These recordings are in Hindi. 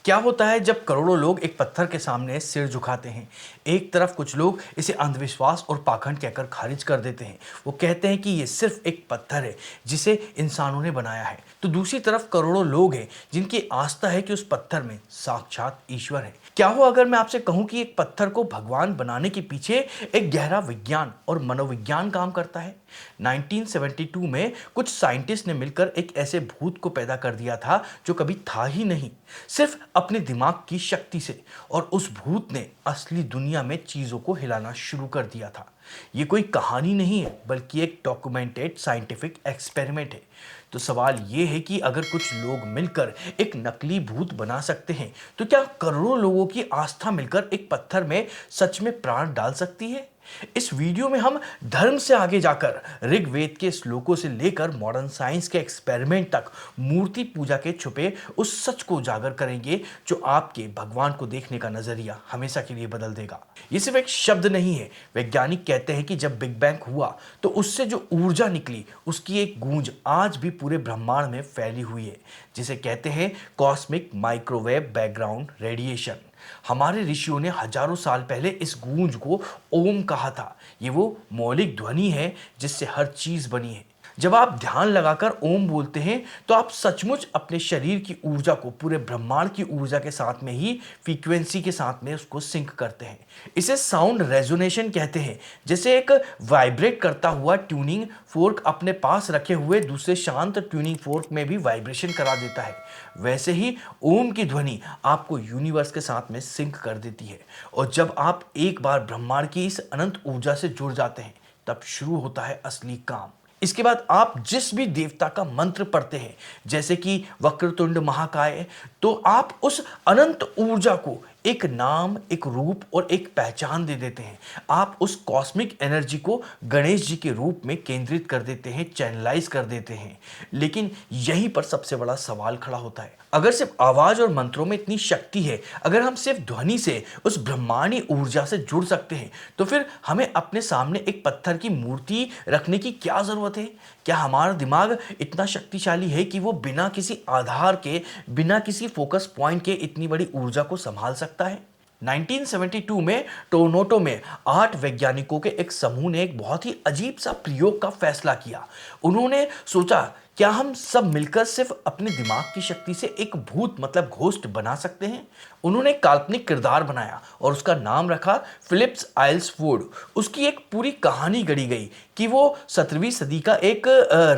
क्या होता है जब करोड़ों लोग एक पत्थर के सामने सिर झुकाते हैं? एक तरफ कुछ लोग इसे अंधविश्वास और पाखंड कहकर खारिज कर देते हैं। वो कहते हैं कि ये सिर्फ एक पत्थर है जिसे इंसानों ने बनाया है। तो दूसरी तरफ करोड़ों लोग हैं जिनकी आस्था है कि उस पत्थर में साक्षात ईश्वर है। क्या हो अगर मैं आपसे कहूं कि एक पत्थर को भगवान बनाने के पीछे एक गहरा विज्ञान और मनोविज्ञान काम करता है? 1972 में कुछ साइंटिस्ट ने मिलकर एक ऐसे भूत को पैदा कर दिया था जो कभी था ही नहीं, सिर्फ अपने दिमाग की शक्ति से। और उस भूत ने असली दुनिया में चीजों को हिलाना शुरू कर दिया था। ये कोई कहानी नहीं है बल्कि एक डॉक्यूमेंटेड साइंटिफिक एक्सपेरिमेंट है। तो सवाल ये है कि अगर कुछ लोग मिलकर एक नकली भूत बना सकते हैं तो क्या करोड़ों लोगों की आस्था मिलकर एक पत्थर में सच में प्राण डाल सकती है? इस वीडियो में हम धर्म से आगे जाकर ऋग्वेद के श्लोकों से लेकर मॉडर्न साइंस के एक्सपेरिमेंट तक मूर्ति पूजा के छुपे उस सच को उजागर करेंगे जो आपके भगवान को देखने का नजरिया हमेशा के लिए बदल देगा। ये सिर्फ एक शब्द नहीं है। वैज्ञानिक कहते हैं कि जब बिग बैंग हुआ तो उससे जो ऊर्जा निकली उसकी एक गूंज आज भी पूरे ब्रह्मांड में फैली हुई है, जिसे कहते हैं कॉस्मिक माइक्रोवेव बैकग्राउंड रेडिएशन। हमारे ऋषियों ने हजारों साल पहले इस गूंज को ओम कहा था। ये वो मौलिक ध्वनि है जिससे हर चीज बनी है। जब आप ध्यान लगाकर ओम बोलते हैं तो आप सचमुच अपने शरीर की ऊर्जा को पूरे ब्रह्मांड की ऊर्जा के साथ में ही फ्रीक्वेंसी के साथ में उसको सिंक करते हैं। इसे साउंड रेजोनेशन कहते हैं। जैसे एक वाइब्रेट करता हुआ ट्यूनिंग फोर्क अपने पास रखे हुए दूसरे शांत ट्यूनिंग फोर्क में भी वाइब्रेशन करा देता है, वैसे ही ओम की ध्वनि आपको यूनिवर्स के साथ में सिंक कर देती है। और जब आप एक बार ब्रह्मांड की इस अनंत ऊर्जा से जुड़ जाते हैं तब शुरू होता है असली काम। इसके बाद आप जिस भी देवता का मंत्र पढ़ते हैं, जैसे कि वक्रतुंड महाकाय, तो आप उस अनंत ऊर्जा को एक नाम, एक रूप और एक पहचान दे देते हैं। आप उस कॉस्मिक एनर्जी को गणेश जी के रूप में केंद्रित कर देते हैं, चैनलाइज कर देते हैं। लेकिन यहीं पर सबसे बड़ा सवाल खड़ा होता है। अगर सिर्फ आवाज और मंत्रों में इतनी शक्ति है, अगर हम सिर्फ ध्वनि से उस ब्रह्मांडी ऊर्जा से जुड़ सकते हैं, तो फिर हमें अपने सामने एक पत्थर की मूर्ति रखने की क्या जरूरत है? क्या हमारा दिमाग इतना शक्तिशाली है कि वो बिना किसी आधार के, बिना किसी फोकस पॉइंट के इतनी बड़ी ऊर्जा को संभाल सकता है? 1972 में टोरंटो में 8 वैज्ञानिकों के एक समूह ने एक बहुत ही अजीब सा प्रयोग का फैसला किया। उन्होंने सोचा, क्या हम सब मिलकर सिर्फ अपने दिमाग की शक्ति से एक भूत मतलब घोस्ट बना सकते हैं? उन्होंने एक काल्पनिक किरदार बनाया और उसका नाम रखा फिलिप्स आइल्सवुड। उसकी एक पूरी कहानी गढ़ी गई कि वो 17वीं सदी का एक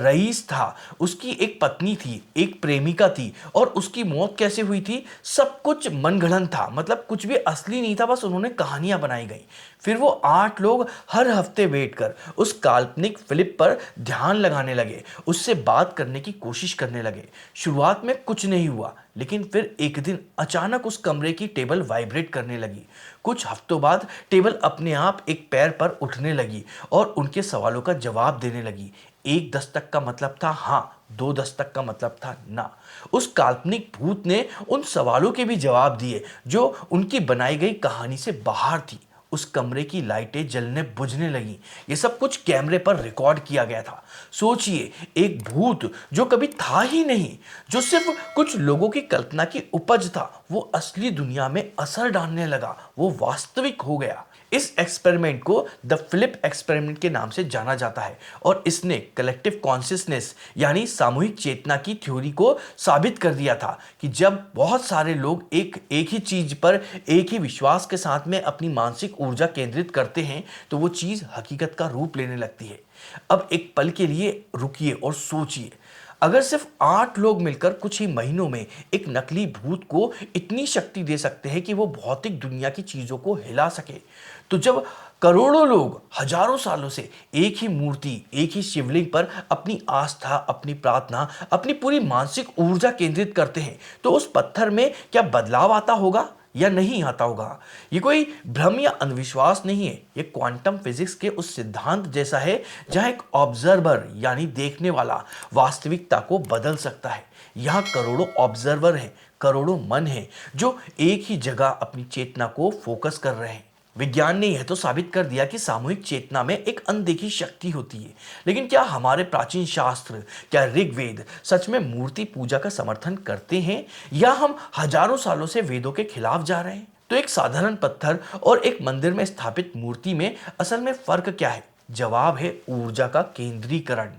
रईस था। उसकी एक पत्नी थी, एक प्रेमिका थी, और उसकी मौत कैसे हुई थी सब कुछ मनगढ़ंत था। मतलब कुछ भी असली नहीं था, बस उन्होंने कहानियां बनाई गई। फिर वो 8 लोग हर हफ्ते बैठकर उस काल्पनिक फिलिप पर ध्यान लगाने लगे, उससे बात करने की कोशिश करने लगे। शुरुआत में कुछ नहीं हुआ, लेकिन फिर एक दिन अचानक उस कमरे की टेबल वाइब्रेट करने लगी। कुछ हफ्तों बाद टेबल अपने आप एक पैर पर उठने लगी और उनके सवालों का जवाब देने लगी। 1 दस्तक का मतलब था हाँ, 2 दस्तक का मतलब था ना। उस काल्पनिक भूत ने उन सवालों के भी जवाब दिए जो उनकी बनाई गई कहानी से बाहर थी। उस कमरे की लाइटें जलने बुझने लगी। ये सब कुछ कैमरे पर रिकॉर्ड किया गया था। सोचिए, एक भूत जो कभी था ही नहीं, जो सिर्फ कुछ लोगों की कल्पना की उपज था, वो असली दुनिया में असर डालने लगा, वो वास्तविक हो गया। इस एक्सपेरिमेंट को द फिलिप एक्सपेरिमेंट के नाम से जाना जाता है और इसने कलेक्टिव कॉन्शियसनेस यानी सामूहिक चेतना की थ्योरी को साबित कर दिया था कि जब बहुत सारे लोग एक ही चीज पर एक ही विश्वास के साथ में अपनी मानसिक ऊर्जा केंद्रित करते हैं तो वो चीज हकीकत का रूप लेने लगती है। अब एक पल के लिए रुकिए और सोचिए, अगर सिर्फ 8 लोग मिलकर कुछ ही महीनों में एक नकली भूत को इतनी शक्ति दे सकते हैं कि वो भौतिक दुनिया की चीजों को हिला सके, तो जब करोड़ों लोग हजारों सालों से एक ही मूर्ति, एक ही शिवलिंग पर अपनी आस्था, अपनी प्रार्थना, अपनी पूरी मानसिक ऊर्जा केंद्रित करते हैं, तो उस पत्थर में क्या बदलाव आता होगा या नहीं आता होगा? ये कोई भ्रम या अंधविश्वास नहीं है, ये क्वांटम फिजिक्स के उस सिद्धांत जैसा है जहां एक ऑब्जर्वर यानी देखने वाला वास्तविकता को बदल सकता है। यहाँ करोड़ों ऑब्जर्वर हैं, करोड़ों मन हैं जो एक ही जगह अपनी चेतना को फोकस कर रहे हैं। विज्ञान ने यह तो साबित कर दिया कि सामूहिक चेतना में एक अनदेखी शक्ति होती है, लेकिन क्या हमारे प्राचीन शास्त्र, क्या ऋग्वेद सच में मूर्ति पूजा का समर्थन करते हैं, या हम हजारों सालों से वेदों के खिलाफ जा रहे हैं? तो एक साधारण पत्थर और एक मंदिर में स्थापित मूर्ति में असल में फर्क क्या है? जवाब है ऊर्जा का केंद्रीकरण।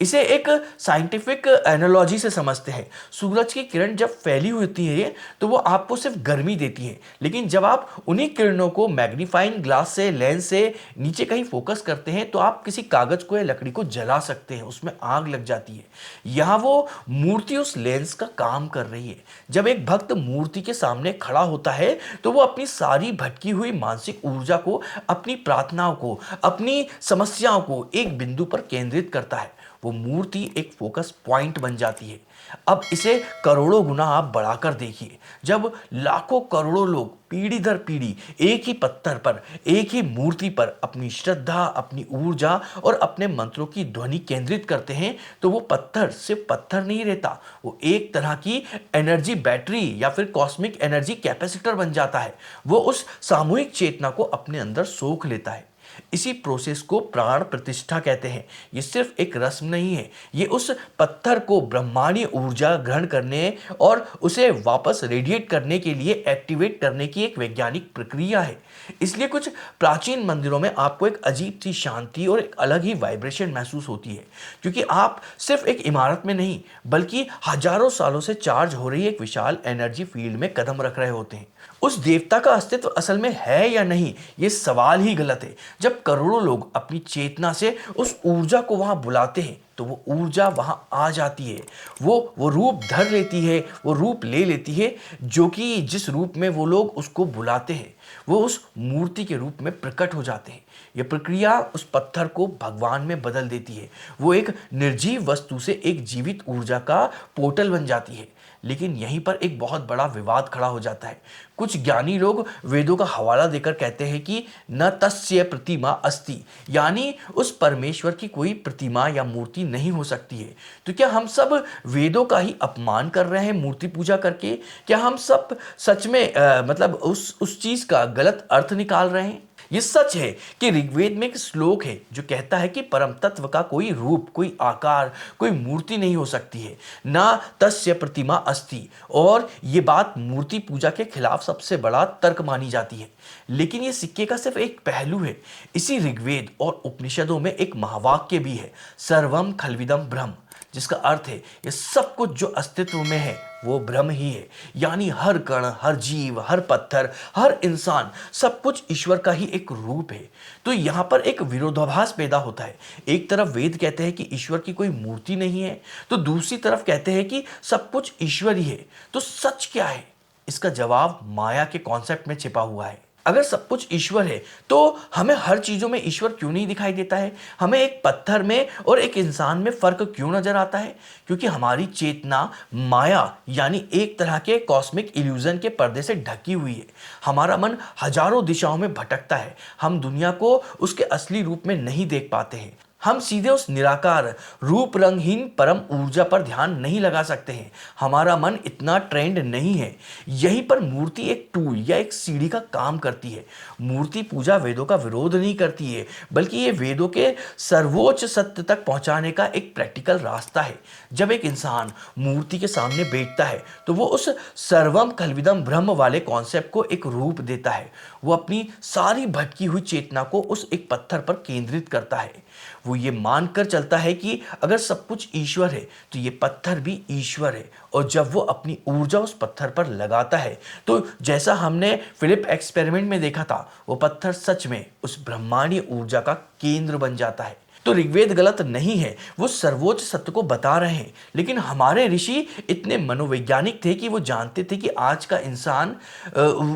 इसे एक साइंटिफिक एनालॉजी से समझते हैं। सूरज की किरण जब फैली होती है तो वो आपको सिर्फ गर्मी देती है, लेकिन जब आप उन्हीं किरणों को मैग्नीफाइंग ग्लास से, लेंस से नीचे कहीं फोकस करते हैं तो आप किसी कागज को या लकड़ी को जला सकते हैं, उसमें आग लग जाती है। यहाँ वो मूर्ति उस लेंस का काम कर रही है। जब एक भक्त मूर्ति के सामने खड़ा होता है तो वो अपनी सारी भटकी हुई मानसिक ऊर्जा को, अपनी प्रार्थनाओं को, अपनी समस्याओं को एक बिंदु पर केंद्रित करता है। वो मूर्ति एक फोकस पॉइंट बन जाती है। अब इसे करोड़ों गुना आप बढ़ाकर देखिए। जब लाखों करोड़ों लोग पीढ़ी दर पीढ़ी एक ही पत्थर पर, एक ही मूर्ति पर अपनी श्रद्धा, अपनी ऊर्जा और अपने मंत्रों की ध्वनि केंद्रित करते हैं तो वो पत्थर सिर्फ पत्थर नहीं रहता, वो एक तरह की एनर्जी बैटरी या फिर कॉस्मिक एनर्जी कैपेसिटर बन जाता है। वो उस सामूहिक चेतना को अपने अंदर सोख लेता है। इसी प्रोसेस को प्राण प्रतिष्ठा कहते हैं। ये सिर्फ एक रस्म नहीं है, ये उस पत्थर को ब्रह्मांडीय ऊर्जा ग्रहण करने और उसे वापस रेडिएट करने के लिए एक्टिवेट करने की एक वैज्ञानिक प्रक्रिया है। इसलिए कुछ प्राचीन मंदिरों में आपको एक अजीब सी शांति और एक अलग ही वाइब्रेशन महसूस होती है, क्योंकि आप सिर्फ एक इमारत में नहीं बल्कि हजारों सालों से चार्ज हो रही एक विशाल एनर्जी फील्ड में कदम रख रहे होते हैं। उस देवता का अस्तित्व असल में है या नहीं, ये सवाल ही गलत है। जब करोड़ों लोग अपनी चेतना से उस ऊर्जा को वहां बुलाते हैं तो वो ऊर्जा वहां आ जाती है। वो रूप धर लेती है, वो रूप ले लेती है, जो कि जिस रूप में वो लोग उसको बुलाते हैं वो उस मूर्ति के रूप में प्रकट हो जाते हैं। यह प्रक्रिया उस पत्थर को भगवान में बदल देती है। वो एक निर्जीव वस्तु से एक जीवित ऊर्जा का पोर्टल बन जाती है। लेकिन यहीं पर एक बहुत बड़ा विवाद खड़ा हो जाता है। कुछ ज्ञानी लोग वेदों का हवाला देकर कहते हैं कि न तस्य प्रतिमा अस्ति, यानी उस परमेश्वर की कोई प्रतिमा या मूर्ति नहीं हो सकती है। तो क्या हम सब वेदों का ही अपमान कर रहे हैं मूर्ति पूजा करके? क्या हम सब सच में मतलब उस चीज का गलत अर्थ निकाल रहे हैं? ये सच है कि ऋग्वेद में एक श्लोक है जो कहता है कि परम तत्व का कोई रूप, कोई आकार, कोई मूर्ति नहीं हो सकती है, ना तस्य प्रतिमा अस्ति। और ये बात मूर्ति पूजा के खिलाफ सबसे बड़ा तर्क मानी जाती है। लेकिन ये सिक्के का सिर्फ एक पहलू है। इसी ऋग्वेद और उपनिषदों में एक महावाक्य भी है, सर्वम खल्विदम ब्रह्म, जिसका अर्थ है ये सब कुछ जो अस्तित्व में है वो ब्रह्म ही है। यानी हर कण, हर जीव, हर पत्थर, हर इंसान, सब कुछ ईश्वर का ही एक रूप है। तो यहाँ पर एक विरोधाभास पैदा होता है। एक तरफ वेद कहते हैं कि ईश्वर की कोई मूर्ति नहीं है, तो दूसरी तरफ कहते हैं कि सब कुछ ईश्वर ही है। तो सच क्या है? इसका जवाब माया के कॉन्सेप्ट में छिपा हुआ है। अगर सब कुछ ईश्वर है तो हमें हर चीजों में ईश्वर क्यों नहीं दिखाई देता है? हमें एक पत्थर में और एक इंसान में फर्क क्यों नजर आता है? क्योंकि हमारी चेतना माया यानी एक तरह के कॉस्मिक इल्यूजन के पर्दे से ढकी हुई है। हमारा मन हजारों दिशाओं में भटकता है। हम दुनिया को उसके असली रूप में नहीं देख पाते हैं। हम सीधे उस निराकार, रूप रंगहीन परम ऊर्जा पर ध्यान नहीं लगा सकते हैं। हमारा मन इतना ट्रेंड नहीं है। यहीं पर मूर्ति एक टूल या एक सीढ़ी का काम करती है। मूर्ति पूजा वेदों का विरोध नहीं करती है, बल्कि ये वेदों के सर्वोच्च सत्य तक पहुंचाने का एक प्रैक्टिकल रास्ता है। जब एक इंसान मूर्ति के सामने बैठता है तो वो उस सर्वम खल्विदम ब्रह्म वाले कॉन्सेप्ट को एक रूप देता है। वो अपनी सारी भटकी हुई चेतना को उस एक पत्थर पर केंद्रित करता है। वो ये मानकर चलता है कि अगर सब कुछ ईश्वर है तो ये पत्थर भी ईश्वर है। और जब वो अपनी ऊर्जा उस पत्थर पर लगाता है तो जैसा हमने फिलिप एक्सपेरिमेंट में देखा था, वो पत्थर सच में उस ब्रह्मांडीय ऊर्जा का केंद्र बन जाता है। तो ऋग्वेद गलत नहीं है, वो सर्वोच्च सत्य को बता रहे हैं। लेकिन हमारे ऋषि इतने मनोवैज्ञानिक थे कि वो जानते थे कि आज का इंसान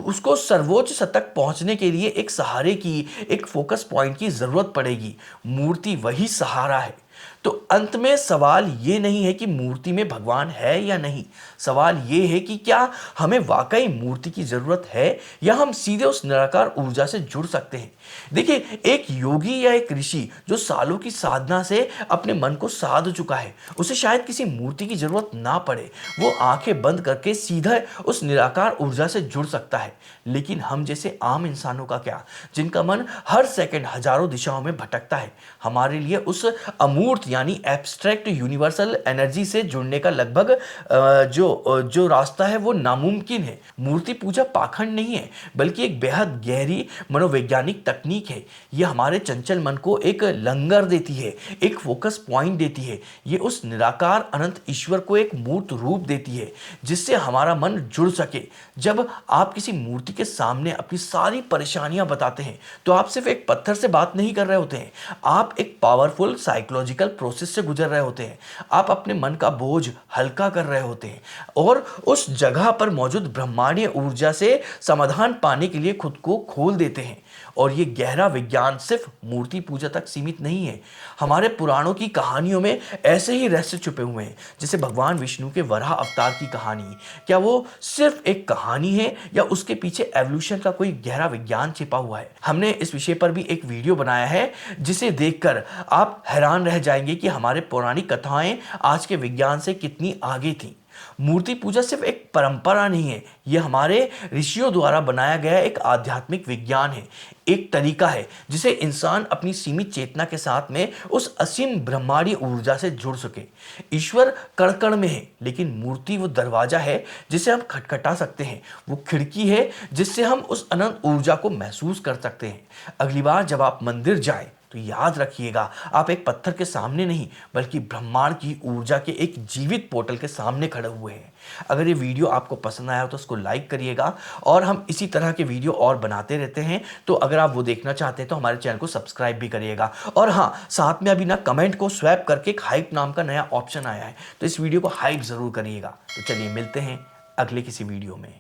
उसको सर्वोच्च सत्य तक पहुंचने के लिए एक सहारे की, एक फोकस पॉइंट की जरूरत पड़ेगी। मूर्ति वही सहारा है। तो अंत में सवाल ये नहीं है कि मूर्ति में भगवान है या नहीं, सवाल ये है कि क्या हमें वाकई मूर्ति की जरूरत है या हम सीधे उस निराकार ऊर्जा से जुड़ सकते हैं। देखिए, एक योगी या एक ऋषि जो सालों की साधना से अपने मन को साध चुका है, उसे शायद किसी मूर्ति की जरूरत ना पड़े। वो आंखें बंद करके सीधा उस निराकार ऊर्जा से जुड़ सकता है। लेकिन हम जैसे आम इंसानों का क्या, जिनका मन हर सेकंड हजारों दिशाओं में भटकता है, हमारे लिए उस अमूर्त यानी एब्स्ट्रैक्ट यूनिवर्सल एनर्जी से जुड़ने का लगभग जो रास्ता है वो नामुमकिन है। मूर्ति पूजा पाखंड नहीं है, बल्कि एक बेहद गहरी मनोवैज्ञानिक तकनीक है। यह हमारे चंचल मन को एक लंगर देती है, एक फोकस पॉइंट देती है। ये उस निराकार अनंत ईश्वर को एक मूर्त रूप देती है जिससे हमारा मन जुड़ सके। जब आप किसी मूर्ति के सामने अपनी सारी परेशानियां बताते हैं तो आप सिर्फ एक पत्थर से बात नहीं कर रहे होते हैं, आप एक पावरफुल साइकोलॉजिकल प्रोसेस से गुजर रहे होते हैं। आप अपने मन का बोझ हल्का कर रहे होते हैं और उस जगह पर मौजूद ब्रह्मांडीय ऊर्जा से समाधान पाने के लिए खुद को खोल देते हैं। और ये गहरा विज्ञान सिर्फ मूर्ति पूजा तक सीमित नहीं है। हमारे पुराणों की कहानियों में ऐसे ही रहस्य छुपे हुए हैं, जैसे भगवान विष्णु के वराह अवतार की कहानी। क्या वो सिर्फ एक कहानी है या उसके पीछे एवोल्यूशन का कोई गहरा विज्ञान छिपा हुआ है? हमने इस विषय पर भी एक वीडियो बनाया है जिसे देखकर आप हैरान रह जाएंगे कि हमारे पौराणिक कथाएं आज के विज्ञान से कितनी आगे थी। मूर्ति पूजा सिर्फ एक परंपरा नहीं है, यह हमारे ऋषियों द्वारा बनाया गया एक आध्यात्मिक विज्ञान है, एक तरीका है जिसे इंसान अपनी सीमित चेतना के साथ में उस असीम ब्रह्मांडीय ऊर्जा से जुड़ सके। ईश्वर कण कण में है, लेकिन मूर्ति वो दरवाजा है जिसे हम खटखटा सकते हैं, वो खिड़की है जिससे हम उस अनंत ऊर्जा को महसूस कर सकते हैं। अगली बार जब आप मंदिर जाएं तो याद रखिएगा, आप एक पत्थर के सामने नहीं बल्कि ब्रह्मांड की ऊर्जा के एक जीवित पोर्टल के सामने खड़े हुए हैं। अगर ये वीडियो आपको पसंद आया हो तो उसको लाइक करिएगा और हम इसी तरह के वीडियो और बनाते रहते हैं। तो अगर आप वो देखना चाहते हैं तो हमारे चैनल को सब्सक्राइब भी करिएगा। और हाँ, साथ में अभी ना कमेंट को स्वैप करके एक हाइप नाम का नया ऑप्शन आया है, तो इस वीडियो को हाइप जरूर करिएगा। तो चलिए मिलते हैं अगले किसी वीडियो में।